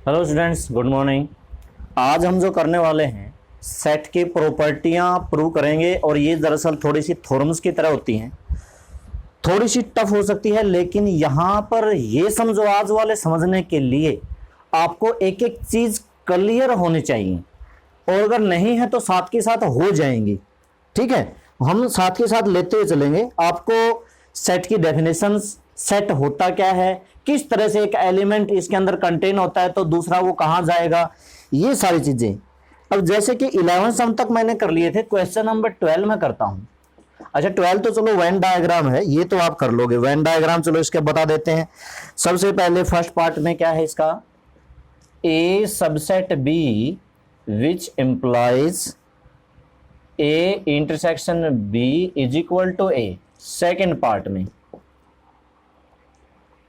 Hello students, good morning. आज हम जो करने वाले हैं सेट की प्रॉपर्टियां प्रूव करेंगे और ये दरअसल थोड़ी सी थ्योरम्स की तरह होती हैं, थोड़ी सी टफ हो सकती है, लेकिन यहाँ पर ये समझो आज वाले समझने के लिए आपको एक एक चीज क्लियर होनी चाहिए और अगर नहीं है तो साथ के साथ हो जाएंगी। ठीक है, हम साथ के साथ लेते हुए चलेंगे। आपको सेट की डेफिनेशंस, सेट होता क्या है, किस तरह से एक एलिमेंट इसके अंदर कंटेन होता है तो दूसरा वो कहां जाएगा, ये सारी चीजें। अब जैसे कि 11 सम तक मैंने कर लिए थे, क्वेश्चन नंबर 12 में करता हूं। अच्छा 12 तो चलो वेन डायग्राम है, ये तो आप कर लोगे। वेन डायग्राम चलो इसके बता देते हैं। सबसे पहले फर्स्ट पार्ट में क्या है इसका, A subset B which implies A intersection B is equal to A. Second part में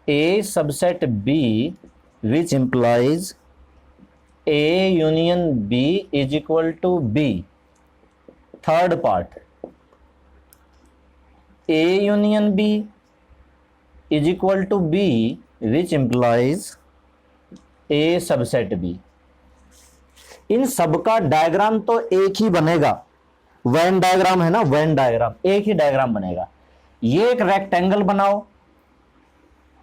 A subset B which implies A union B is equal to B. Third part, A union B is equal to B which implies A subset B. इन सबका diagram तो एक ही बनेगा। Venn diagram है ना, Venn diagram एक ही diagram बनेगा। ये एक रेक्टेंगल बनाओ,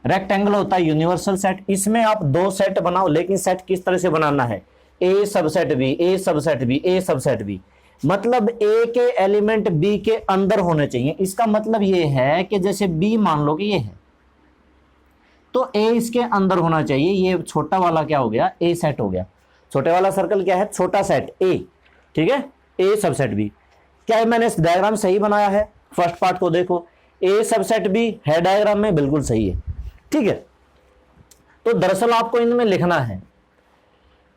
रेक्टेंगल होता है यूनिवर्सल सेट, इसमें आप दो सेट बनाओ, लेकिन सेट किस तरह से बनाना है, A subset B, A subset B, A subset B, मतलब ए के एलिमेंट बी के अंदर होने चाहिए। इसका मतलब ये है कि जैसे बी मान लो कि ये है तो ए इसके अंदर होना चाहिए। ये छोटा वाला क्या हो गया, ए सेट हो गया। छोटे वाला सर्कल क्या है, छोटा सेट ए। ठीक है, ए सबसेट बी। क्या है, मैंने डायग्राम सही बनाया है? फर्स्ट पार्ट को देखो, ए सबसेट बी है डायग्राम में, बिल्कुल सही है। ठीक है, तो दरअसल आपको इनमें लिखना है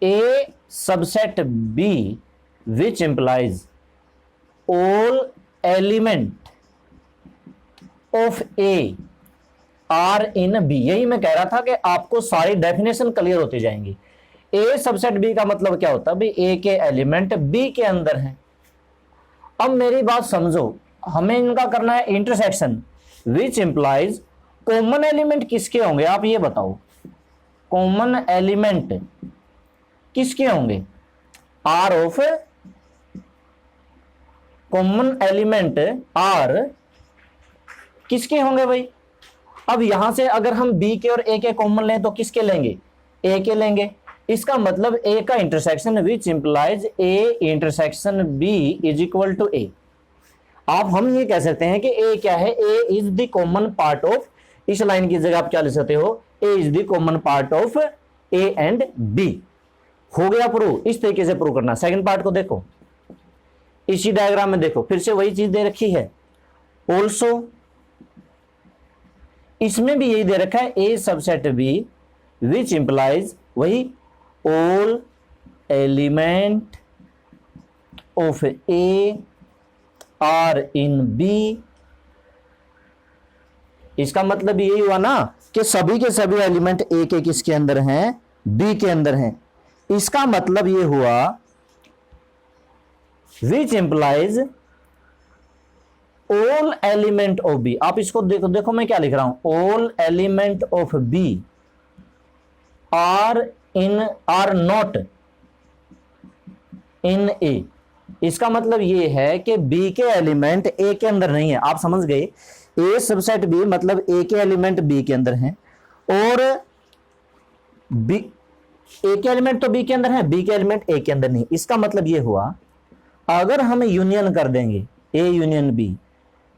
A subset B which implies all element of A are in B. यही मैं कह रहा था कि आपको सारी डेफिनेशन क्लियर होती जाएंगी। ए सबसेट बी का मतलब क्या होता है भाई, ए के एलिमेंट बी के अंदर हैं। अब मेरी बात समझो, हमें इनका करना है intersection which implies common element किसके होंगे, आप ये बताओ। कॉमन एलिमेंट किसके होंगे, are of, common element are किसके होंगे भाई। अब यहां से अगर हम बी के और ए के कॉमन लें तो किसके लेंगे, ए के लेंगे। इसका मतलब ए का intersection which implies A intersection B is equal to A. आप हम ये कह सकते हैं कि ए क्या है, A is the common part of, इस लाइन की जगह आप क्या लिख सकते हो, A is the common part of A and B. हो गया प्रूव। इस तरीके से प्रूव करना। सेकंड पार्ट को देखो, इसी डायग्राम में देखो, फिर से वही चीज दे रखी है। ऑल्सो इसमें भी यही दे रखा है, A subset B which implies वही all element of A are in B. इसका मतलब यही हुआ ना कि सभी के सभी एलिमेंट ए के किसके अंदर हैं, बी के अंदर हैं। इसका मतलब ये हुआ which implies all element of B. आप इसको देखो, देखो मैं क्या लिख रहा हूं, all element of B are not in A. इसका मतलब ये है कि बी के एलिमेंट ए के अंदर नहीं है। आप समझ गए, ए सबसेट बी मतलब ए के एलिमेंट बी के अंदर हैं और बी, ए के एलिमेंट तो बी के अंदर हैं, बी के एलिमेंट ए के अंदर नहीं। इसका मतलब ये हुआ अगर हम यूनियन कर देंगे ए यूनियन बी,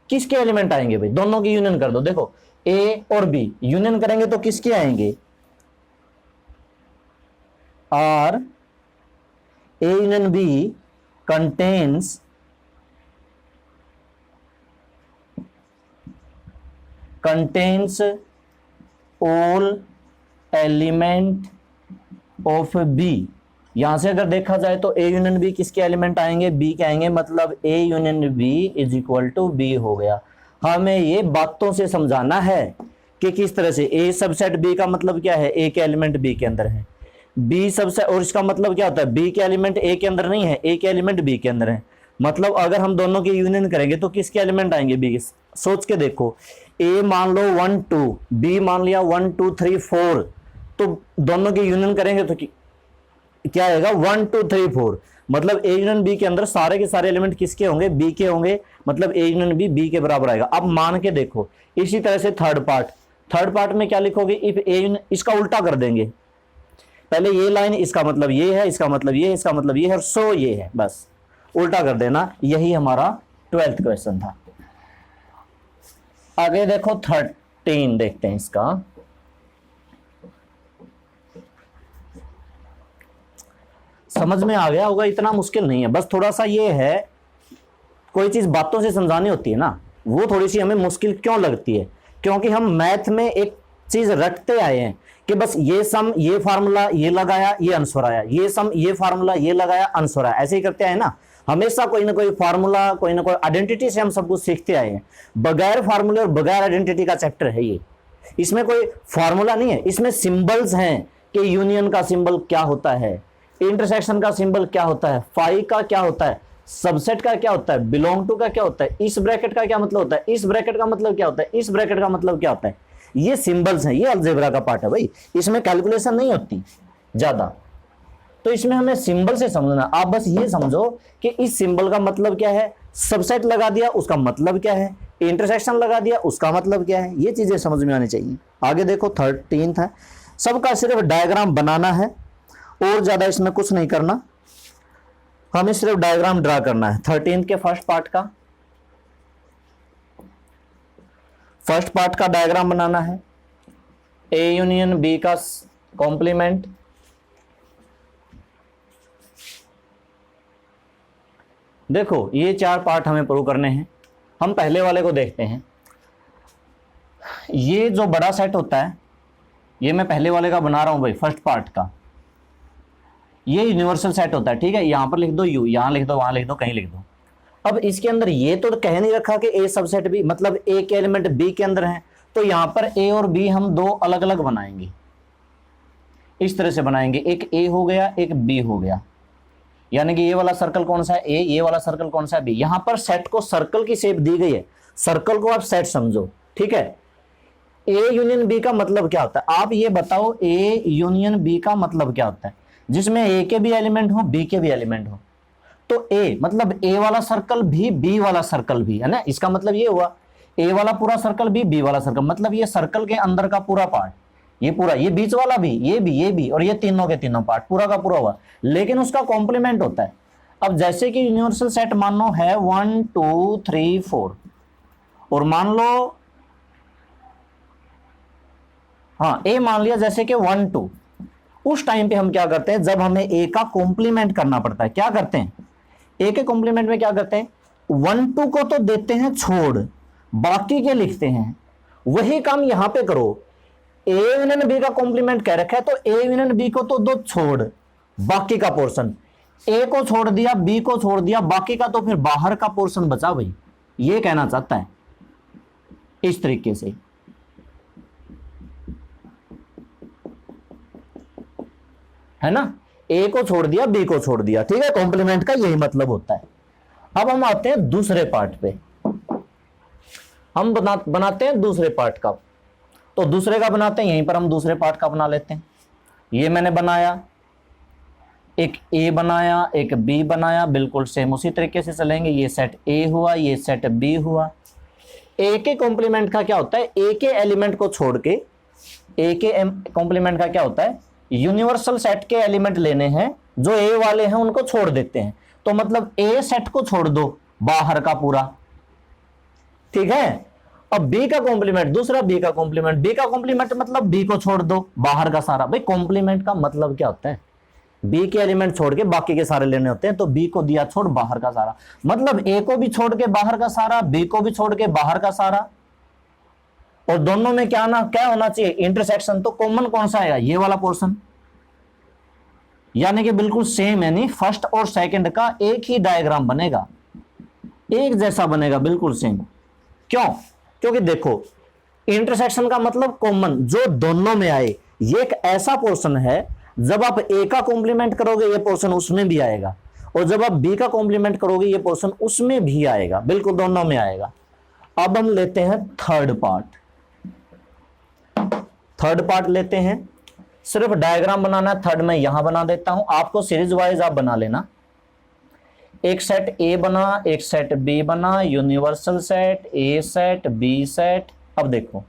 किसके एलिमेंट आएंगे भाई, दोनों की यूनियन कर दो। देखो ए और बी यूनियन करेंगे तो किसके आएंगे, are A union B contains all element of B। यहां से अगर देखा जाए तो ए यूनियन बी किसके एलिमेंट आएंगे, बी के आएंगे, मतलब A union B is equal to B हो गया। हमें ये बातों से समझाना है कि किस तरह से ए सबसेट बी का मतलब क्या है, ए के एलिमेंट बी के अंदर है, बी सबसेट, और इसका मतलब क्या होता है, बी के एलिमेंट ए के अंदर नहीं है, ए के एलिमेंट बी के अंदर है। मतलब अगर हम दोनों की यूनियन करेंगे तो किसके एलिमेंट आएंगे, बी। सोच के देखो, ए मान लो 1 2, बी मान लिया 1 2 3 4, तो दोनों की यूनियन करेंगे तो क्या आएगा 1 2 3 4, मतलब ए यूनियन बी के अंदर सारे के सारे एलिमेंट किसके होंगे, बी के होंगे, मतलब ए यूनियन बी बी के बराबर आएगा। अब मान के देखो इसी तरह से थर्ड पार्ट में क्या लिखोगे, इफ ए यूनियन, इसका उल्टा कर देंगे, पहले ये लाइन इसका मतलब ये है, इसका मतलब ये है, इसका मतलब ये है, और सो ये है, बस उल्टा कर देना। यही हमारा 12th क्वेश्चन था। आगे देखो 13 देखते हैं इसका। समझ में आ गया होगा, इतना मुश्किल नहीं है, बस थोड़ा सा ये है, कोई चीज बातों से समझानी होती है ना, वो थोड़ी सी हमें मुश्किल क्यों लगती है, क्योंकि हम मैथ में एक चीज रटते आए हैं कि बस ये सम, ये फार्मूला, ये लगाया, ये आंसर आया, ये सम, ये फार्मूला, ये लगाया, आंसर आया, ऐसे ही करते आए ना। हमेशा कोई ना कोई फार्मूला, कोई ना कोई आइडेंटिटी से हम सब कुछ सीखते आए हैं। बगैर फार्मूले और बगैर आइडेंटिटी का चैप्टर है ये। इसमें कोई फार्मूला नहीं है, इसमें सिंबल्स हैं कि यूनियन का सिंबल क्या होता है, इंटरसेक्शन का सिंबल क्या होता है, फाई का क्या होता है, सबसेट का क्या होता है, बिलोंग टू का क्या होता है, इस ब्रैकेट का क्या मतलब होता है, इस ब्रैकेट का मतलब क्या होता है, इस ब्रैकेट का मतलब क्या होता है। ये सिंबल्स हैं, ये अलजेब्रा का पार्ट है भाई, इसमें कैलकुलेशन नहीं होती ज्यादा, तो इसमें हमें सिंबल से समझना। आप बस ये समझो कि इस सिंबल का मतलब क्या है, सबसेट लगा दिया उसका मतलब क्या है, इंटरसेक्शन लगा दिया उसका मतलब क्या है, ये चीजें समझ में आनी चाहिए। आगे देखो 13 है, सबका सिर्फ डायग्राम बनाना है और ज्यादा इसमें कुछ नहीं करना, हमें सिर्फ डायग्राम ड्रा करना है। 13 के फर्स्ट पार्ट का डायग्राम बनाना है, ए यूनियन बी का कॉम्प्लीमेंट, देखो ये 4 पार्ट हमें प्रूव करने हैं। हम पहले वाले को देखते हैं। ये जो बड़ा सेट होता है, ये मैं पहले वाले का बना रहा हूं भाई, फर्स्ट पार्ट का, ये यूनिवर्सल सेट होता है, ठीक है, यहां पर लिख दो यू, यहां लिख दो, वहां लिख दो, कहीं लिख दो। अब इसके अंदर ये तो कह नहीं रखा कि ए सबसेट बी, मतलब ए के एलिमेंट बी के अंदर हैं, तो यहां पर ए और बी हम दो अलग अलग बनाएंगे, इस तरह से बनाएंगे, एक ए हो गया, एक बी हो गया, यानी कि ये वाला सर्कल कौन सा है ए, ये वाला सर्कल कौन सा है बी। यहां पर सेट को सर्कल की शेप दी गई है, सर्कल को आप सेट समझो, ठीक है। ए यूनियन बी का मतलब क्या होता है, आप ये बताओ, ए यूनियन बी का मतलब क्या होता है, जिसमें ए के भी एलिमेंट हो, बी के भी एलिमेंट हो। तो ए मतलब ए वाला सर्कल भी, बी वाला सर्कल भी, है ना, इसका मतलब ये हुआ ए वाला पूरा सर्कल भी, बी वाला सर्कल, मतलब ये सर्कल के अंदर का पूरा पार्ट, ये पूरा, ये बीच वाला भी, ये भी और ये तीनों के तीनों पार्ट पूरा का पूरा हुआ, लेकिन उसका कॉम्प्लीमेंट होता है। अब जैसे कि यूनिवर्सल सेट मान लो है 1 2 3 4, और मान लो हाँ ए मान लिया जैसे कि 1 2, उस टाइम पे हम क्या करते हैं, जब हमें ए का कॉम्प्लीमेंट करना पड़ता है, क्या करते हैं, ए के कॉम्प्लीमेंट में क्या करते हैं, 1 2 को तो देते हैं छोड़, बाकी के लिखते हैं। वही काम यहां पे करो, ए यूनियन बी का कॉम्प्लीमेंट कह रखा है, तो ए यूनियन बी को तो दो छोड़, बाकी का पोर्शन, ए को छोड़ दिया, बी को छोड़ दिया, बाकी का तो फिर बाहर का पोर्शन बचा भाई, ये कहना चाहता है इस तरीके से, है ना, ए को छोड़ दिया, बी को छोड़ दिया, ठीक है, कॉम्प्लीमेंट का यही मतलब होता है। अब हम आते हैं दूसरे पार्ट पे, हम बनाते हैं दूसरे पार्ट का, तो दूसरे का बनाते हैं, यहीं पर हम दूसरे पार्ट का बना लेते हैं। ये मैंने बनाया, एक ए बनाया, एक बी बनाया, बिल्कुल सेम उसी तरीके से चलेंगे। ये सेट ए हुआ, ये सेट बी हुआ। ए के कॉम्प्लीमेंट का क्या होता है, ए के एलिमेंट को छोड़ के, ए के कॉम्प्लीमेंट का क्या होता है, यूनिवर्सल सेट के एलिमेंट लेने हैं, जो ए वाले हैं उनको छोड़ देते हैं, तो मतलब ए सेट को छोड़ दो, बाहर का पूरा, ठीक है। अब बी का कॉम्प्लीमेंट, दूसरा बी का कॉम्प्लीमेंट, बी का कॉम्प्लीमेंट मतलब बी को छोड़ दो, बाहर का सारा। भाई कॉम्प्लीमेंट का मतलब क्या होता है, बी के एलिमेंट छोड़ के बाकी के सारे लेने होते हैं, तो बी को दिया छोड़, बाहर का सारा, मतलब ए को भी छोड़ के बाहर का सारा, बी को भी छोड़ के बाहर का सारा, और दोनों में क्या होना चाहिए, इंटरसेक्शन। तो कॉमन कौन सा आएगा, ये वाला पोर्शन, यानी कि बिल्कुल सेम, यानी फर्स्ट और सेकंड का एक ही डायग्राम बनेगा, एक जैसा बनेगा, बिल्कुल सेम। क्यों, क्योंकि देखो इंटरसेक्शन का मतलब कॉमन, जो दोनों में आए। ये एक ऐसा पोर्शन है, जब आप ए का कॉम्प्लीमेंट करोगे ये पोर्शन उसमें भी आएगा, और जब आप बी का कॉम्प्लीमेंट करोगे ये पोर्शन उसमें भी आएगा, बिल्कुल दोनों में आएगा। अब हम लेते हैं थर्ड पार्ट लेते हैं। सिर्फ डायग्राम बनाना है, थर्ड में यहां बना देता हूं, आपको सीरीज वाइज आप बना लेना। एक सेट ए बना, एक सेट बी बना, यूनिवर्सल सेट, ए सेट, बी सेट। अब देखो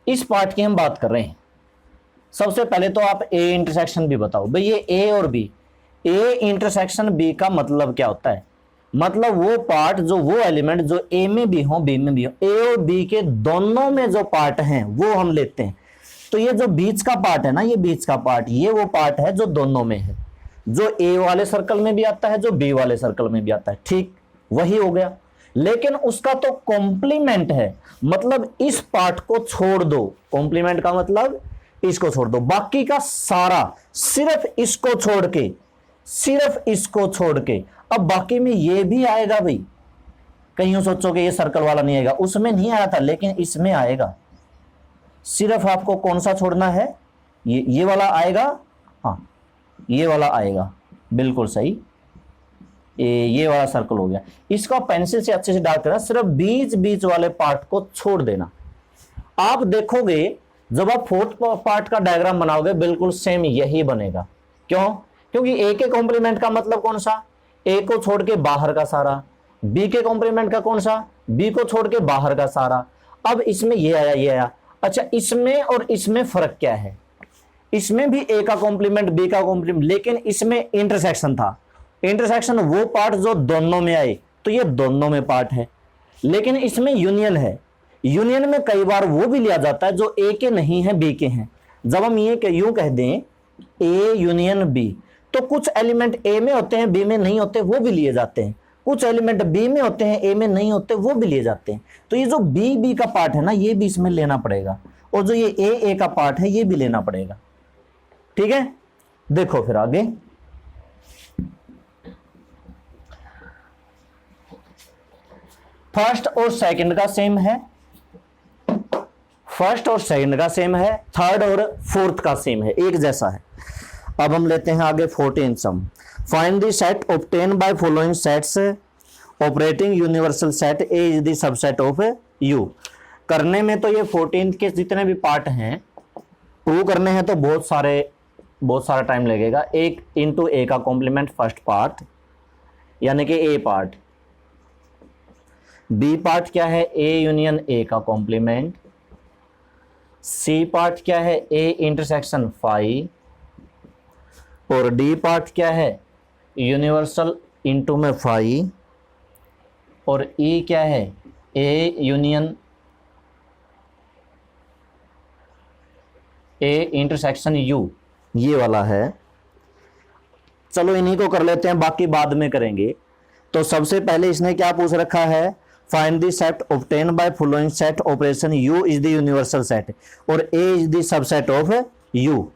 इस पार्ट की हम बात कर रहे हैं। सबसे पहले तो आप ए इंटरसेक्शन बी बताओ भाई, ये ए और बी, ए इंटरसेक्शन बी का मतलब क्या होता है? मतलब वो पार्ट जो, वो एलिमेंट जो ए में भी हो बी में भी हो, ए और बी के दोनों में जो पार्ट हैं वो हम लेते हैं। तो ये जो बीच का पार्ट है ना, ये बीच का पार्ट, ये वो पार्ट है जो दोनों में है, जो ए वाले सर्कल में भी आता है, जो बी वाले सर्कल में भी आता है, ठीक वही हो गया। लेकिन उसका तो कॉम्प्लीमेंट है, मतलब इस पार्ट को छोड़ दो, कॉम्प्लीमेंट का मतलब इसको छोड़ दो, बाकी का सारा सिर्फ इसको छोड़ के, सिर्फ इसको छोड़ के। अब बाकी में ये भी आएगा भाई, कहीं सोचोगे ये सर्कल वाला नहीं आएगा, उसमें नहीं आया था लेकिन इसमें आएगा। सिर्फ आपको कौन सा छोड़ना है? ये वाला आएगा, हाँ ये वाला आएगा, बिल्कुल सही, ये वाला सर्कल हो गया। इसका पेंसिल से अच्छे से डार्क करना, सिर्फ बीच बीच वाले पार्ट को छोड़ देना। आप देखोगे जब आप फोर्थ पार्ट का डायग्राम बनाओगे बिल्कुल सेम यही बनेगा। क्यों? क्योंकि ए के कॉम्प्लीमेंट का मतलब कौन सा? ए को छोड़ के बाहर का सारा। बी के कॉम्प्लीमेंट का कौन सा? बी को छोड़ के बाहर का सारा। अब इसमें ये आया, ये आया। अच्छा, इसमें और इसमें फर्क क्या है? इसमें भी ए का कॉम्प्लीमेंट बी का कॉम्प्लीमेंट, लेकिन इसमें इंटरसेक्शन था। इंटरसेक्शन वो पार्ट जो दोनों में आए, तो ये दोनों में पार्ट है। लेकिन इसमें यूनियन है। यूनियन में कई बार वो भी लिया जाता है जो ए के नहीं है बी के हैं। जब हम ये यूं कह दें ए यूनियन बी, तो कुछ एलिमेंट ए में होते हैं बी में नहीं होते, वो भी लिए जाते हैं। कुछ एलिमेंट बी में होते हैं ए में नहीं होते, वो भी लिए जाते हैं। तो ये जो बी का पार्ट है ना, ये भी इसमें लेना पड़ेगा, और जो ये ए का पार्ट है ये भी लेना पड़ेगा। ठीक है, देखो फिर आगे। फर्स्ट और सेकंड का सेम है, फर्स्ट और सेकंड का सेम है, थर्ड और फोर्थ का सेम है, एक जैसा है। अब हम लेते हैं आगे 14 sum. Find the set obtain by following sets operating universal set A is the subset of U. करने में तो ये 14 के जितने भी पार्ट हैं प्रूव करने हैं तो बहुत सारा टाइम लगेगा। एक इंटू ए का कॉम्प्लीमेंट फर्स्ट पार्ट, यानी कि ए पार्ट। बी पार्ट क्या है? ए यूनियन ए का कॉम्प्लीमेंट। सी पार्ट क्या है? A intersection phi. और डी पार्ट क्या है? यूनिवर्सल इंटू में फाई। और ई क्या है? A union A intersection U, ये वाला है। चलो इन्हीं को कर लेते हैं, बाकी बाद में करेंगे। तो सबसे पहले इसने क्या पूछ रखा है? Find the set obtain by following set operation U is the universal set और A is the subset of U.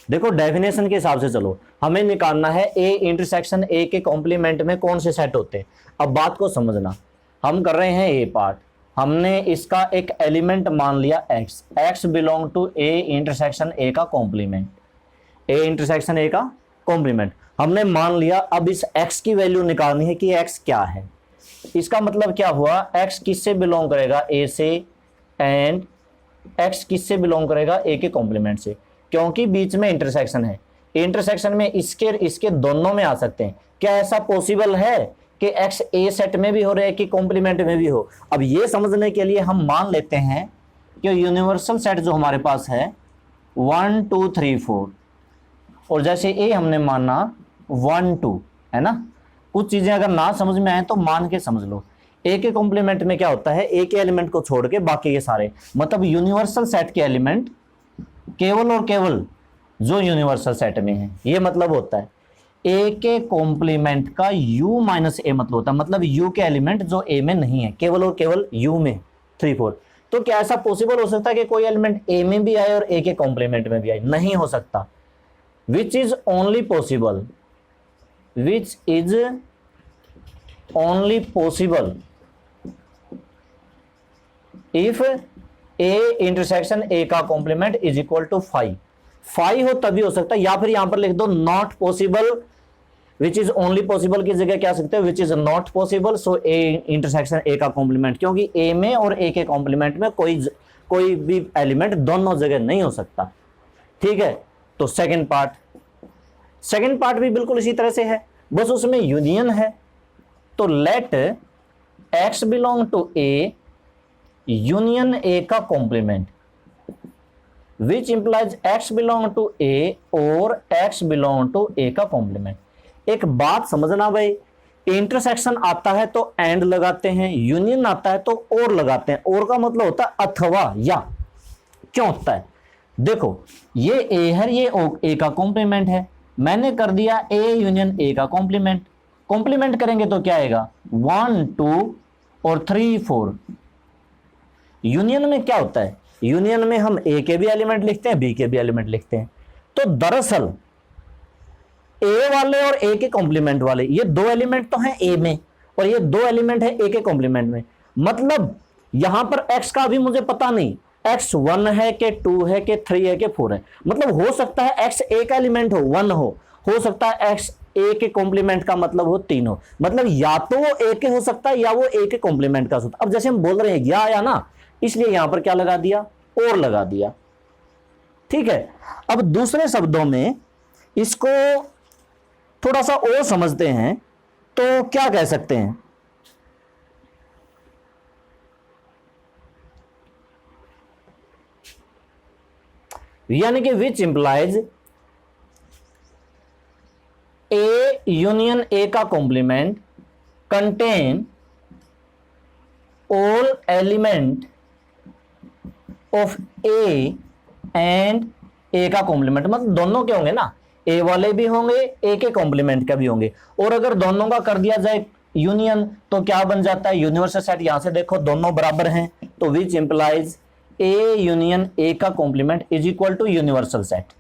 देखो डेफिनेशन के हिसाब से चलो, हमें निकालना है ए इंटरसेक्शन ए के कॉम्प्लीमेंट में कौन से सेट होते हैं। अब बात को समझना, हम कर रहे हैं ए पार्ट, हमने इसका एक एलिमेंट मान लिया x, x belong to A intersection A का कॉम्प्लीमेंट, ए इंटरसेक्शन ए का कॉम्प्लीमेंट हमने मान लिया। अब इस x की वैल्यू निकालनी है कि x क्या है। इसका मतलब क्या हुआ? x किससे बिलोंग करेगा? a से, एंड x किससे बिलोंग करेगा? a के कॉम्प्लीमेंट से, क्योंकि बीच में इंटरसेक्शन है। इंटरसेक्शन में इसके दोनों में आ सकते हैं। क्या ऐसा पॉसिबल है कि x ए सेट में भी हो रहे कि कॉम्प्लीमेंट में भी हो? अब ये समझने के लिए हम मान लेते हैं कि यूनिवर्सल सेट जो हमारे पास है 1 2 3 4, और जैसे ए हमने माना 1 2, है ना। कुछ चीजें अगर ना समझ में आए तो मान के समझ लो। ए के कॉम्प्लीमेंट में क्या होता है? ए के एलिमेंट को छोड़ के बाकी के सारे, मतलब यूनिवर्सल सेट के एलिमेंट केवल और केवल जो यूनिवर्सल सेट में है, ये मतलब होता है। ए के कॉम्प्लीमेंट का u माइनस ए मतलब होता है, मतलब u के एलिमेंट जो ए में नहीं है, केवल और केवल u में 3 4। तो क्या ऐसा पॉसिबल हो सकता है कि कोई एलिमेंट ए में भी आए और ए के कॉम्प्लीमेंट में भी आए? नहीं हो सकता। Which is only possible, which is only possible if A intersection A का कॉम्प्लीमेंट इज इक्वल टू 5 हो तभी हो सकता है। या फिर यहां पर लिख दो not possible which is only possible की जगह क्या सकते हो, which is not possible, so A intersection A का कॉम्प्लीमेंट, क्योंकि ए में और ए के कॉम्प्लीमेंट में कोई भी एलिमेंट दोनों जगह नहीं हो सकता। ठीक है, तो सेकंड पार्ट भी बिल्कुल इसी तरह से है, बस उसमें यूनियन है। तो let X belong to A union A का complement which implies x belong to A और एक्स बिलोंग टू ए का कॉम्प्लीमेंट। एक बात समझना भाई, इंटरसेक्शन आता है तो एंड लगाते हैं, यूनियन आता है तो और लगाते हैं। और का मतलब होता है अथवा या। क्यों होता है, देखो ये ए है, ये ए का कॉम्प्लीमेंट है, मैंने कर दिया ए यूनियन ए का कॉम्प्लीमेंट करेंगे तो क्या आएगा 1 2 और 3 4। यूनियन में क्या होता है, यूनियन में हम ए के भी एलिमेंट लिखते हैं, बी के भी एलिमेंट लिखते हैं। तो दरअसल ए वाले और ए के कॉम्प्लीमेंट वाले ये दो एलिमेंट तो हैं ए में, और ये दो एलिमेंट है ए के कॉम्प्लीमेंट में। मतलब यहां पर एक्स का भी मुझे पता नहीं, एक्स 1 है कि 2 है कि 3 है कि 4 है। मतलब हो सकता है एक्स ए का एलिमेंट हो 1 हो सकता है एक्स ए के कॉम्प्लीमेंट का मतलब हो 3 हो। मतलब या तो वो ए के हो सकता है या वो ए के कॉम्प्लीमेंट का हो सकता है। अब जैसे हम बोल रहे हैं या आया ना, इसलिए यहां पर क्या लगा दिया, और लगा दिया। ठीक है, अब दूसरे शब्दों में इसको थोड़ा सा और समझते हैं तो क्या कह सकते हैं, यानी कि विच इंप्लाइज ए यूनियन ए का complement contain all element of A and A का कॉम्प्लीमेंट। मतलब दोनों के होंगे ना, ए वाले भी होंगे, ए के कॉम्प्लीमेंट का भी होंगे। और अगर दोनों का कर दिया जाए यूनियन तो क्या बन जाता है, यूनिवर्सल सेट। यहां से देखो दोनों बराबर हैं, तो विच इंप्लाइज ए यूनियन ए का complement is equal to universal set.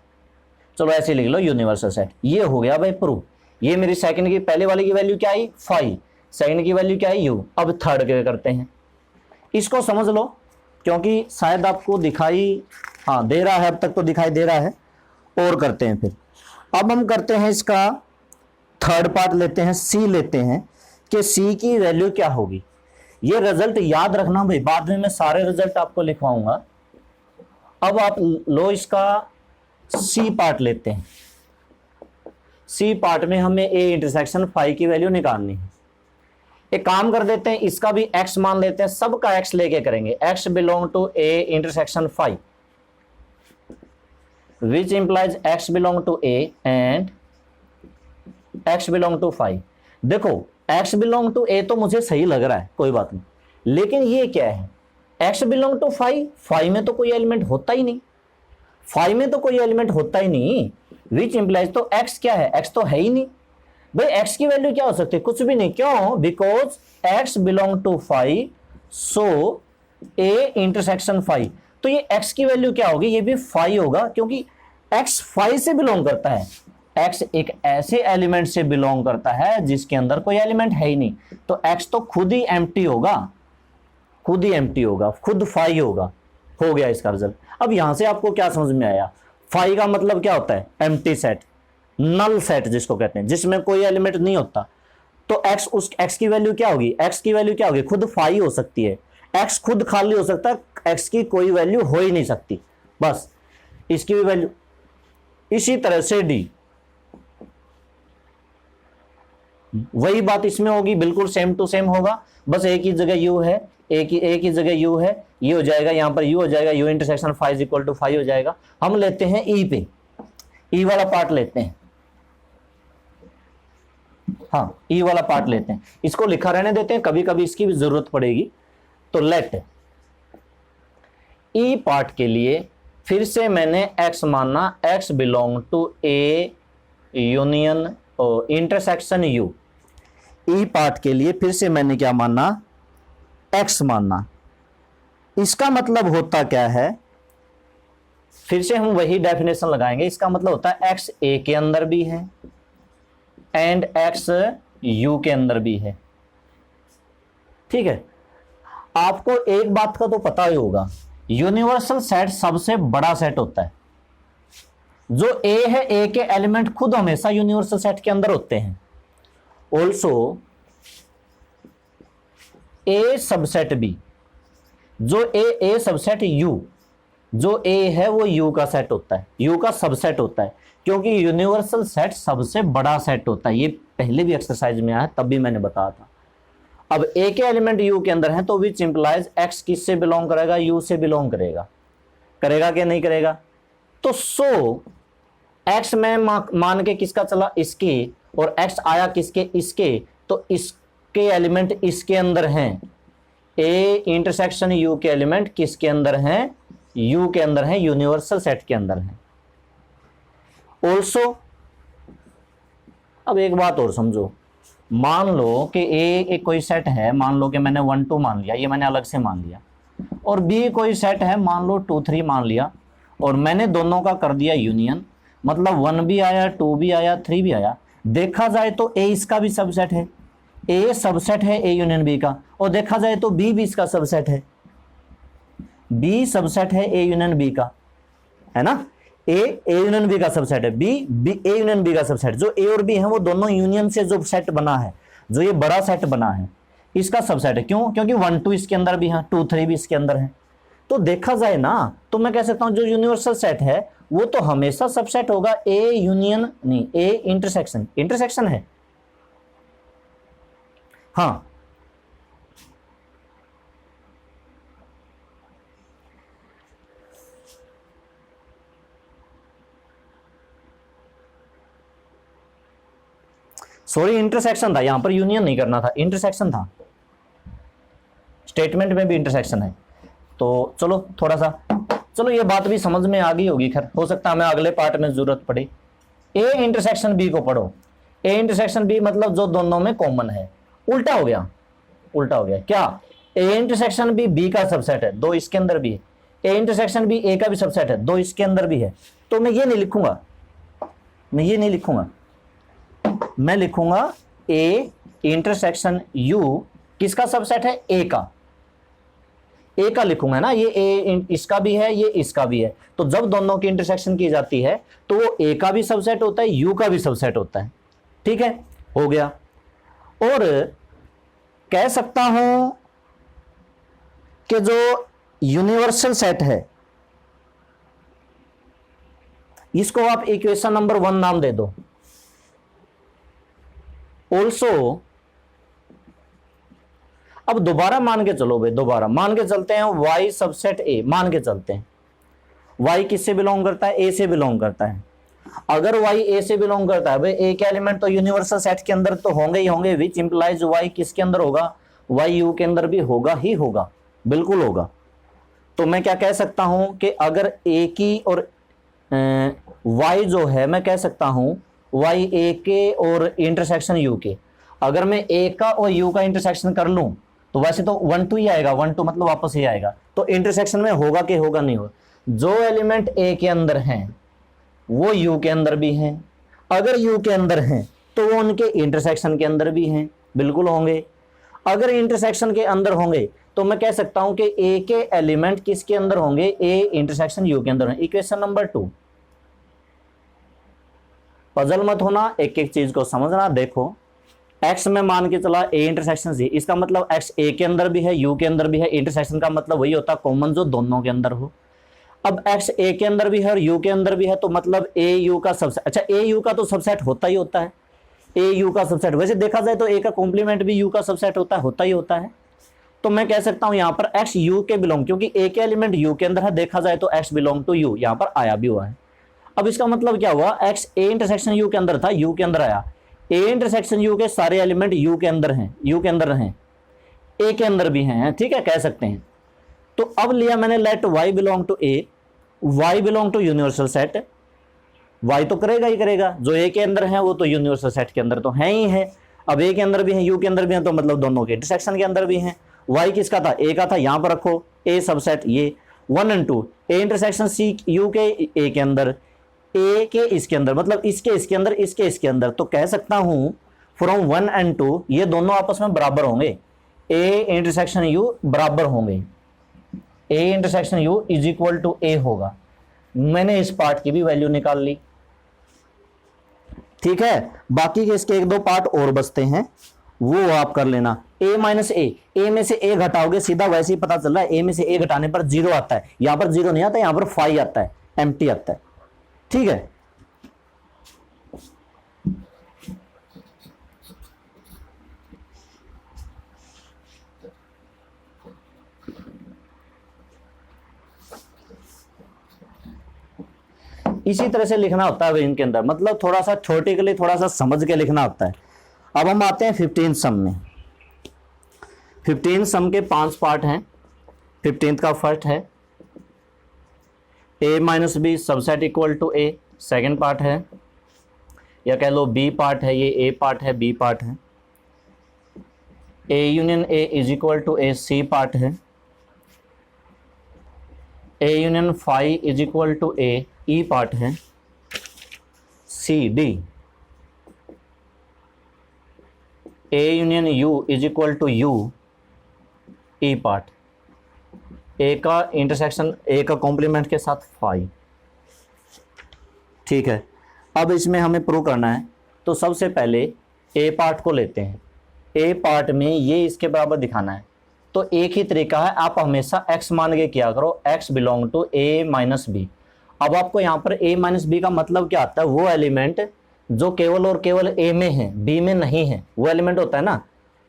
चलो ऐसे लिख लो यूनिवर्सल सेट। ये हो गया भाई प्रूफ। ये मेरी सेकंड की पहले वाले की वैल्यू क्या आई 5, सेकंड की वैल्यू क्या आई u। अब थर्ड के करते हैं, इसको समझ लो क्योंकि शायद आपको दिखाई दे रहा है, अब तक तो दिखाई दे रहा है। और करते हैं फिर, अब हम करते हैं इसका थर्ड पार्ट लेते हैं, सी लेते हैं कि सी की वैल्यू क्या होगी। ये रिजल्ट याद रखना भाई, बाद में मैं सारे रिजल्ट आपको लिखवाऊंगा। अब आप लो इसका सी पार्ट लेते हैं। सी पार्ट में हमें ए इंटरसेक्शन फाई की वैल्यू निकालनी है। एक काम कर देते हैं, इसका भी एक्स मान लेते हैं, सबका एक्स लेके करेंगे। X belong to A intersection phi which implies x belong to A and x belong to phi. देखो एक्स बिलोंग टू ए तो मुझे सही लग रहा है, कोई बात नहीं, लेकिन ये क्या है x belong to phi, phi में तो कोई एलिमेंट होता ही नहीं, फाई में तो कोई एलिमेंट होता ही नहीं। विच इंप्लाइज तो एक्स क्या है, एक्स तो है ही नहीं भाई। एक्स की वैल्यू क्या हो सकती है, कुछ भी नहीं। क्यों, because x belong to phi, so A intersection phi. तो ये एक्स की वैल्यू क्या होगी, ये भी फाई होगा, क्योंकि एक्स फाई से बिलोंग करता है। एक्स एक ऐसे एलिमेंट से बिलोंग करता है जिसके अंदर कोई एलिमेंट है ही नहीं, तो एक्स तो खुद ही एम्प्टी होगा, खुद फाई होगा। हो गया इसका रिजल्ट। अब यहां से आपको क्या समझ में आया, फाई का मतलब क्या होता है, एम्प्टी सेट, नल सेट जिसको कहते हैं, जिसमें कोई एलिमेंट नहीं होता। तो एक्स, उस एक्स की वैल्यू क्या होगी, एक्स की वैल्यू क्या होगी, खुद फाई हो सकती है। एक्स खुद खाली हो सकता है, एक्स की कोई वैल्यू हो ही नहीं सकती, बस इसकी भी वैल्यू। इसी तरह से डी, वही बात इसमें होगी, बिल्कुल सेम टू सेम होगा, बस एक ही जगह यू है, एक ही जगह यू है, ये हो जाएगा, यहां पर यू हो जाएगा, U intersection five equal to five हो जाएगा। हम लेते हैं ई पे, ई वाला पार्ट लेते हैं। हाँ, ई वाला पार्ट लेते हैं, इसको लिखा रहने देते हैं, कभी कभी इसकी भी जरूरत पड़ेगी। तो लेट ई पार्ट के लिए फिर से मैंने एक्स मानना, x belong to A union intersection U. E part के लिए फिर से मैंने क्या मानना, एक्स मानना। इसका मतलब होता क्या है, फिर से हम वही डेफिनेशन लगाएंगे। इसका मतलब होता है एक्स ए के अंदर भी है एंड एक्स यू के अंदर भी है। ठीक है, आपको एक बात का तो पता ही होगा, यूनिवर्सल सेट सबसे बड़ा सेट होता है। जो ए है, ए के एलिमेंट खुद हमेशा यूनिवर्सल सेट के अंदर होते हैं। ऑल्सो ए सबसेट बी, जो ए सबसेट यू, जो ए है वो यू का सेट होता है, यू का सबसेट होता है, क्योंकि यूनिवर्सल सेट सबसे बड़ा सेट होता है। ये पहले भी एक्सरसाइज में आया, तब भी मैंने बताया था। अब ए के एलिमेंट यू के अंदर है, तो विच इंप्लाइज एक्स किससे बिलोंग करेगा, यू से बिलोंग करेगा, करेगा क्या नहीं करेगा। तो सो एक्स में मान के किसका चला, इसके, और एक्स आया किसके, इसके, तो इसके एलिमेंट इसके अंदर हैं। ए इंटरसेक्शन यू के एलिमेंट किसके अंदर हैं, यू के अंदर हैं, यूनिवर्सल सेट के अंदर हैं। ऑल्सो अब एक बात और समझो, मान लो कि ए एक कोई सेट है, मान लो कि मैंने 1 2 मान लिया, ये मैंने अलग से मान लिया, और बी कोई सेट है, मान लो 2 3 मान लिया, और मैंने दोनों का कर दिया यूनियन, मतलब 1 भी आया, 2 भी आया, 3 भी आया। देखा जाए तो ए इसका भी सबसेट है, ए सबसेट है ए यूनियन बी का, और देखा जाए तो बी भी इसका सबसेट है, बी सबसेट है ए यूनियन बी का, है ना। ए यूनियन बी का सबसेट है, बी ए यूनियन बी का सबसेट। जो ए और बी है वो दोनों यूनियन से जो सेट बना है, जो ये बड़ा सेट बना है, इसका सबसेट है। क्यों, क्योंकि 1 2 इसके अंदर भी है, 2 3 भी इसके अंदर है। तो देखा जाए ना, तो मैं कह सकता हूं जो यूनिवर्सल सेट है वो तो हमेशा सबसेट होगा ए यूनियन, नहीं ए इंटरसेक्शन, इंटरसेक्शन है, हाँ। सॉरी, इंटरसेक्शन था, यहां पर यूनियन नहीं करना था, इंटरसेक्शन था, स्टेटमेंट में भी इंटरसेक्शन है। तो चलो थोड़ा सा, चलो ये बात भी समझ में आ गई होगी, खैर हो सकता है हमें अगले पार्ट में जरूरत पड़े। ए इंटरसेक्शन बी को पढ़ो, ए इंटरसेक्शन बी मतलब जो दोनों में कॉमन है। उल्टा हो गया, उल्टा हो गया क्या, ए इंटरसेक्शन बी बी का सबसेट है, 2 इसके अंदर भी है, ए इंटरसेक्शन बी ए का भी सबसेट है, 2 इसके अंदर भी है। तो मैं ये नहीं लिखूंगा, मैं ये नहीं लिखूंगा, मैं लिखूंगा ए इंटरसेक्शन यू किसका सबसेट है, ए का, ए का लिखूंगा ना, ये ए इसका भी है, ये इसका भी है। तो जब दोनों की इंटरसेक्शन की जाती है तो वो ए का भी सबसेट होता है, यू का भी सबसेट होता है। ठीक है, हो गया। और कह सकता हूं कि जो यूनिवर्सल सेट है इसको आप इक्वेशन नंबर 1 नाम दे दो। ऑल्सो अब दोबारा मान के चलो भाई, दोबारा मान के चलते हैं y सबसेट a, मान के चलते हैं y किससे बिलोंग करता है, a से बिलोंग करता है। अगर y a से बिलोंग करता है भाई, a के एलिमेंट तो यूनिवर्सल सेट के अंदर तो होंगे ही होंगे, विच इंप्लाइज y किसके अंदर होगा, y u के अंदर भी होगा ही होगा, बिल्कुल होगा। तो मैं क्या कह सकता हूं कि अगर a की और y जो है, मैं कह सकता हूं y a के और इंटरसेक्शन u के, अगर मैं a का और u का इंटरसेक्शन कर लूं तो वैसे तो 1 2 ही आएगा, 1 2 मतलब वापस ही आएगा। तो इंटरसेक्शन में होगा कि होगा नहीं होगा, जो एलिमेंट a के अंदर हैं वो u के अंदर भी हैं, अगर u के अंदर हैं तो वो उनके इंटरसेक्शन के अंदर भी हैं, बिल्कुल होंगे। अगर इंटरसेक्शन के अंदर होंगे तो मैं कह सकता हूं कि a के एलिमेंट किसके अंदर होंगे, a इंटरसेक्शन u के अंदर है। Equation number 2। पजल मत होना, एक एक चीज को समझना। देखो x में मान के चला a इंटरसेक्शन c, इसका मतलब x a के अंदर भी है, u के अंदर भी है। इंटरसेक्शन का मतलब वही होता है कॉमन जो दोनों के अंदर हो। अब x a के अंदर भी है और u के अंदर भी है, तो मतलब a u का सबसेट, अच्छा a u का तो सबसेट होता ही होता है, a u का सबसेट। वैसे देखा जाए तो a का कॉम्प्लीमेंट भी u का सबसेट होता ही होता है। तो मैं कह सकता हूं यहां पर x u के बिलोंग, क्योंकि a के एलिमेंट u के अंदर है, देखा जाए तो x बिलोंग टू u, यहां पर आया भी हुआ है। अब इसका मतलब क्या हुआ, x a इंटरसेक्शन u के अंदर था, u के अंदर आया, a इंटरसेक्शन u के सारे एलिमेंट u के अंदर हैं, u के अंदर हैं, a के अंदर भी हैं, ठीक है, कह सकते हैं। तो अब लिया मैंने let y belong to a, y belong to universal set, y तो करेगा ही करेगा, जो a के अंदर है वो तो यूनिवर्सल सेट के अंदर तो है ही है। अब a के अंदर भी है, u के अंदर भी है, तो मतलब दोनों के इंटरसेक्शन के अंदर भी हैं। y किसका था, a का था, यहां पर रखो a सबसेट, ये 1 और 2, a इंटरसेक्शन c u के a के अंदर, a के इसके अंदर, मतलब इसके अंदर, इसके अंदर। तो कह सकता हूं फ्रॉम 1 और 2 ये दोनों आपस में बराबर होंगे, a इंटरसेक्शन u बराबर होंगे, a intersection u is equal to a होगा। मैंने इस पार्ट की भी वैल्यू निकाल ली, ठीक है, बाकी के इसके एक दो पार्ट और बचते हैं, वो आप कर लेना। a माइनस ए में से a घटाओगे, सीधा वैसे ही पता चल रहा है a में से a घटाने पर 0 आता है, यहां पर 0 नहीं आता, यहां पर 5 आता है, एम्प्टी आता है। ठीक है, इसी तरह से लिखना होता है इनके अंदर, मतलब थोड़ा सा छोटे के लिए थोड़ा सा समझ के लिखना होता है। अब हम आते हैं 15 सम में। 15 सम के 5 पार्ट हैं। 15 का फर्स्ट है a minus B subset equal to a, second part है, या कह लो b पार्ट है, ये a पार्ट है, b पार्ट है। a union a is equal to a, c part है। a union phi is equal to a, E part है। C D, A union U is equal to U, E part. A का intersection A का complement के साथ phi. ठीक है, अब इसमें हमें प्रूव करना है, तो सबसे पहले ए पार्ट को लेते हैं। ए पार्ट में ये इसके बराबर दिखाना है, तो एक ही तरीका है, आप हमेशा x मान के किया करो, x belong to a minus B. अब आपको यहाँ पर a माइनस बी का मतलब क्या आता है, वो एलिमेंट जो केवल और केवल a में है, b में नहीं है, वो एलिमेंट होता है ना।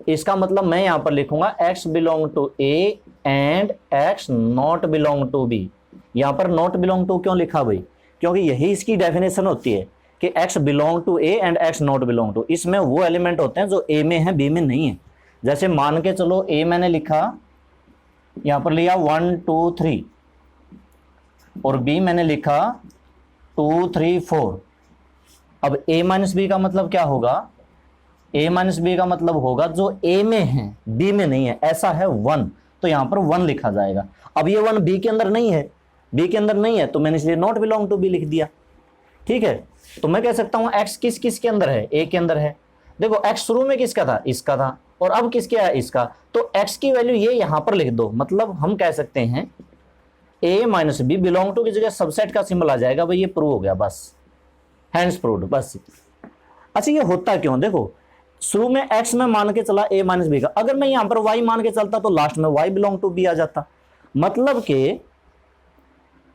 इसका मतलब मैं यहाँ पर लिखूंगा x belong to a and x not belong to b। यहाँ पर नॉट बिलोंग टू क्यों लिखा भाई, क्योंकि यही इसकी डेफिनेशन होती है कि x belong to a and x not belong to. इसमें वो एलिमेंट होते हैं जो a में है, b में नहीं है। जैसे मान के चलो a मैंने लिखा, यहाँ पर लिया 1 2 3, और b मैंने लिखा 2 3 4। अब a माइनस बी का मतलब क्या होगा, a माइनस बी का मतलब होगा जो a में है b में नहीं है, ऐसा है 1, तो यहाँ पर 1 लिखा जाएगा। अब ये 1 b के अंदर नहीं है, b के अंदर नहीं है, तो मैंने इसलिए नॉट बिलोंग टू b लिख दिया। ठीक है, तो मैं कह सकता हूँ x किस किस के अंदर है, a के अंदर है। देखो x शुरू में किसका था, इसका था, और अब किसके है, इसका, तो x की वैल्यू ये यहां पर लिख दो। मतलब हम कह सकते हैं a minus B belong to की जगह सबसेट का सिंबल आ जाएगा भाई, ये प्रूव हो गया, बस हैंड्स प्रूव्ड, बस। अच्छा ये होता क्यों, देखो शुरू में x में मान के चला a माइनस बी का, अगर मैं यहां पर y मान के चलता तो लास्ट में y बिलोंग टू b आ जाता। मतलब कि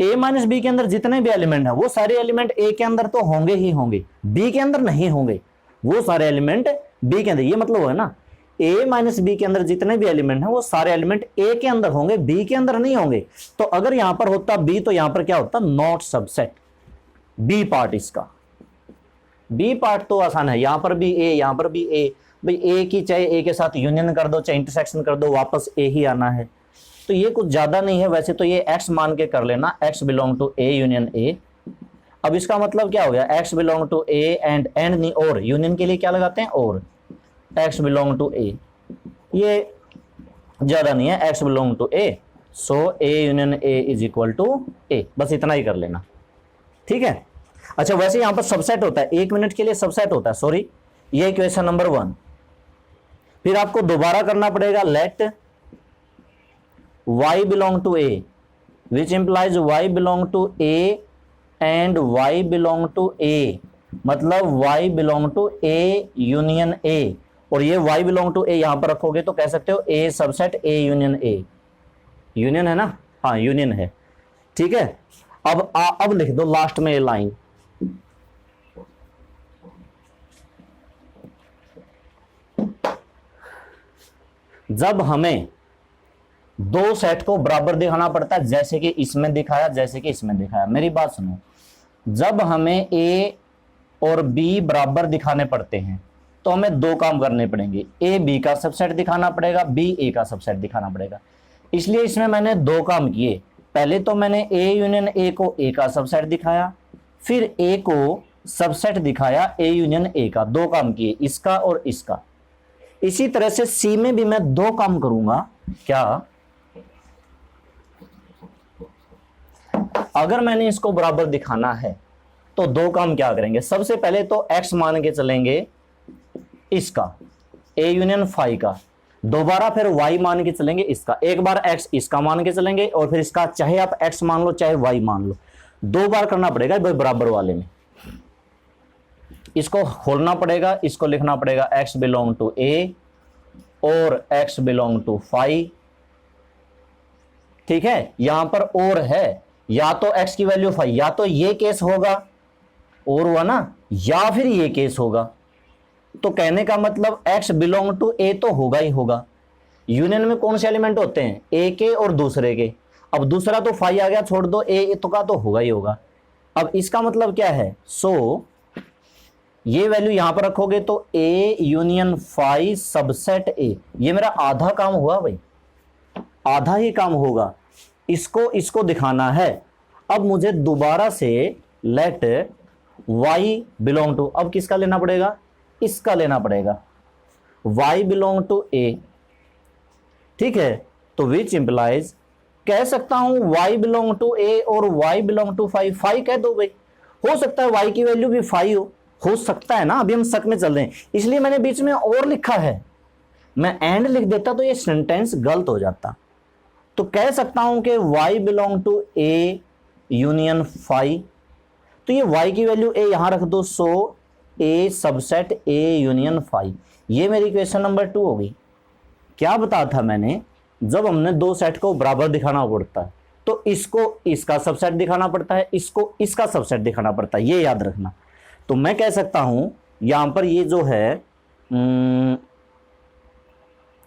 a माइनस बी के अंदर जितने भी एलिमेंट है वो सारे एलिमेंट a के अंदर तो होंगे ही होंगे, b के अंदर नहीं होंगे, वो सारे एलिमेंट b के अंदर। ये मतलब है ना, a माइनस बी के अंदर जितने भी एलिमेंट हैं वो सारे एलिमेंट a के अंदर होंगे, b के अंदर नहीं होंगे। तो अगर यहां पर होता b, तो यहां पर क्या होता, नॉट सबसेट b पार्ट। इसका b पार्ट तो आसान है, यहां पर भी a, यहां पर भी a, भाई a की चाहे a के साथ यूनियन कर दो, चाहे इंटरसेक्शन कर दो, वापस a ही आना है। तो ये कुछ ज्यादा नहीं है, वैसे तो ये x मान के कर लेना, x belong to a union a। अब इसका मतलब क्या हो गया, x belong to a and नहीं, और यूनियन के लिए क्या लगाते हैं, और x बिलोंग टू a, ये ज्यादा नहीं है, x belong to a, so a union a is equal to a, बस इतना ही कर लेना। ठीक है, अच्छा वैसे यहां पर सबसेट होता है, 1 मिनट के लिए सबसेट होता है, सॉरी, ये इक्वेशन नंबर 1। फिर आपको दोबारा करना पड़ेगा, let y belong to a which implies y belong to a and y belong to a, मतलब y belong to a union a, और ये y बिलोंग टू a यहां पर रखोगे तो कह सकते हो a subset a union a, union है ना, हाँ यूनियन है। ठीक है, अब लिख दो लास्ट में ये लाइन, जब हमें दो सेट को बराबर दिखाना पड़ता है, जैसे कि इसमें दिखाया, जैसे कि इसमें दिखाया, मेरी बात सुनो, जब हमें a और b बराबर दिखाने पड़ते हैं तो हमें दो काम करने पड़ेंगे, a b का सबसेट दिखाना पड़ेगा, b a का सबसेट दिखाना पड़ेगा। इसलिए इसमें मैंने दो काम किए, पहले तो मैंने a यूनियन a को a का सबसेट दिखाया, फिर a को सबसेट दिखाया a यूनियन a का, दो काम किए, इसका और इसका। इसी तरह से c में भी मैं दो काम करूंगा, क्या, अगर मैंने इसको बराबर दिखाना है तो दो काम क्या करेंगे, सबसे पहले तो x मान के चलेंगे इसका, a यूनियन फाई का, दोबारा फिर y मान के चलेंगे इसका, एक बार x इसका मान के चलेंगे, और फिर इसका चाहे आप x मान लो चाहे y मान लो, दो बार करना पड़ेगा भाई बराबर वाले में। इसको खोलना पड़ेगा, इसको लिखना पड़ेगा x बिलोंग टू ए और x बिलोंग टू फाइव। ठीक है, यहां पर और है, या तो x की वैल्यू 5, या तो ये केस होगा और हुआ ना, या फिर ये केस होगा। तो कहने का मतलब x बिलोंग टू ए तो होगा ही होगा। यूनियन में कौन से एलिमेंट होते हैं, ए के और दूसरे के। अब दूसरा तो 5 आ गया, छोड़ दो, ए तो का तो होगा ही होगा। अब इसका मतलब क्या है, सो ये वैल्यू यहां पर रखोगे तो ए यूनियन 5 सबसेट ए, ये मेरा आधा काम हुआ भाई, आधा ही काम होगा। इसको दिखाना है। अब मुझे दोबारा से लेट y बिलोंग टू, अब किसका लेना पड़ेगा, इसका लेना पड़ेगा, y बिलोंग टू a। ठीक है, तो विच इंप्लाइज, कह सकता हूं y बिलोंग टू a और y बिलोंग टू 5, 5 कह दो भाई, हो सकता है y की वैल्यू भी 5 हो सकता है ना। अभी हम शक में चल रहे हैं, इसलिए मैंने बीच में और लिखा है। मैं एंड लिख देता तो ये सेंटेंस गलत हो जाता। तो कह सकता हूं कि y belong to a union 5, तो ये y की वैल्यू a यहां रख दो, सो a सबसेट a यूनियन 5। ये मेरी क्वेश्चन नंबर 2 होगी। क्या बताया था मैंने, जब हमने दो सेट को बराबर दिखाना पड़ता है तो इसको इसका सबसेट दिखाना पड़ता है, इसको इसका सबसेट दिखाना पड़ता है, ये याद रखना। तो मैं कह सकता हूं यहां पर ये जो है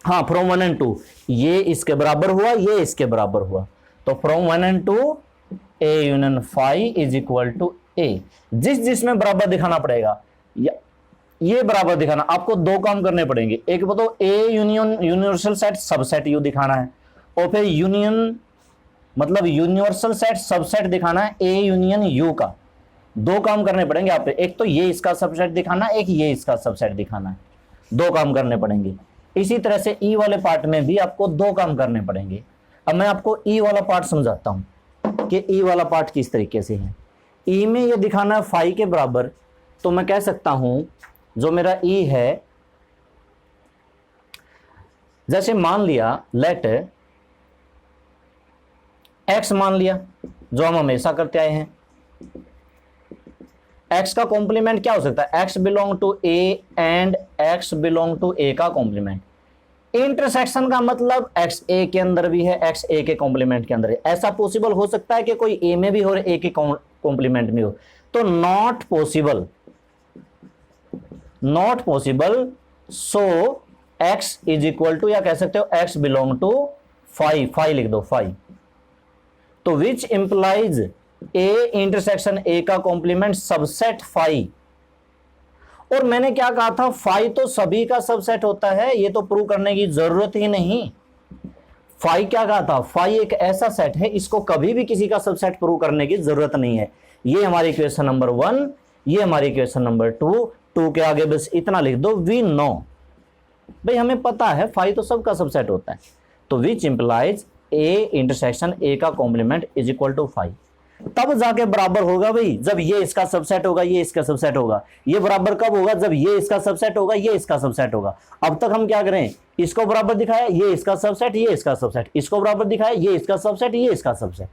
हाँ, फ्रॉम 1 and 2, ये इसके बराबर हुआ, ये इसके बराबर हुआ, तो from 1 and 2 a union 5 is equal to a। जिसमें बराबर दिखाना पड़ेगा, ये बराबर दिखाना, आपको दो काम करने पड़ेंगे। एक बताओ a union universal set subset u दिखाना है, और फिर यूनियन मतलब यूनिवर्सल सेट सबसेट दिखाना है a यूनियन u का। दो काम करने पड़ेंगे आप पे, एक तो ये इसका सबसेट दिखाना, एक ये इसका सबसेट दिखाना है, दो काम करने पड़ेंगे। इसी तरह से ई वाले पार्ट में भी आपको दो काम करने पड़ेंगे। अब मैं आपको ई वाला पार्ट समझाता हूं कि ई वाला पार्ट किस तरीके से है। ई में ये दिखाना है 5 के बराबर, तो मैं कह सकता हूं जो मेरा ई है, जैसे मान लिया लेट एक्स मान लिया, जो हम हमेशा करते आए हैं। x का कॉम्प्लीमेंट क्या हो सकता है, x belong to a and x belong to a का कॉम्प्लीमेंट। इंटरसेक्शन का मतलब x a के अंदर भी है, x a के कॉम्प्लीमेंट के अंदर है। ऐसा पॉसिबल हो सकता है कि कोई a में भी हो और a के कॉम्प्लीमेंट में हो, तो not possible, not possible. So x is equal to, या कह सकते हो x बिलोंग टू 5, 5 लिख दो 5। तो which implies a intersection a का कॉम्प्लीमेंट सबसेट 5। और मैंने क्या कहा था, 5 तो सभी का सबसेट होता है, ये तो प्रूव करने की जरूरत ही नहीं। 5 क्या कहा था, 5 एक ऐसा सेट है, इसको कभी भी किसी का सबसेट प्रूव करने की जरूरत नहीं है। ये हमारी क्वेश्चन नंबर 1, ये हमारी क्वेश्चन नंबर 2 के आगे बस इतना लिख दो, वी नो, भाई हमें पता है 5 तो सबका सबसेट होता है। तो which implies a intersection a का कॉम्प्लीमेंट इज इक्वल टू 5। तब जाके बराबर होगा भाई, जब ये इसका सबसेट होगा, ये इसका सबसेट होगा। ये बराबर कब होगा, जब ये इसका सबसेट होगा, ये इसका सबसेट होगा। अब तक हम क्या करें, इसको बराबर दिखाया, ये इसका सबसेट, ये इसका सबसेट, इसको बराबर दिखाया, ये इसका सबसेट, ये इसका सबसेट,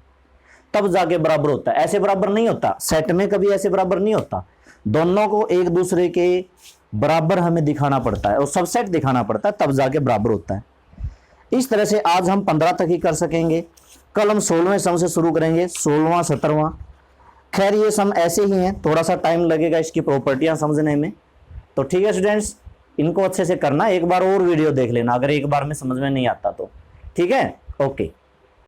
तब जाके बराबर होता है। ऐसे बराबर नहीं होता, सेट में कभी ऐसे बराबर नहीं होता। दोनों को एक दूसरे के बराबर हमें दिखाना पड़ता है और सबसेट दिखाना पड़ता है, तब जाके बराबर होता है। इस तरह से आज हम 15 तक ही कर सकेंगे। कल हम 16वें सम से शुरू करेंगे, 16वां 17वां। खैर ये सम ऐसे ही हैं, थोड़ा सा टाइम लगेगा इसकी प्रॉपर्टियां समझने में। तो ठीक है स्टूडेंट्स, इनको अच्छे से करना, एक बार और वीडियो देख लेना अगर एक बार में समझ में नहीं आता तो। ठीक है, ओके।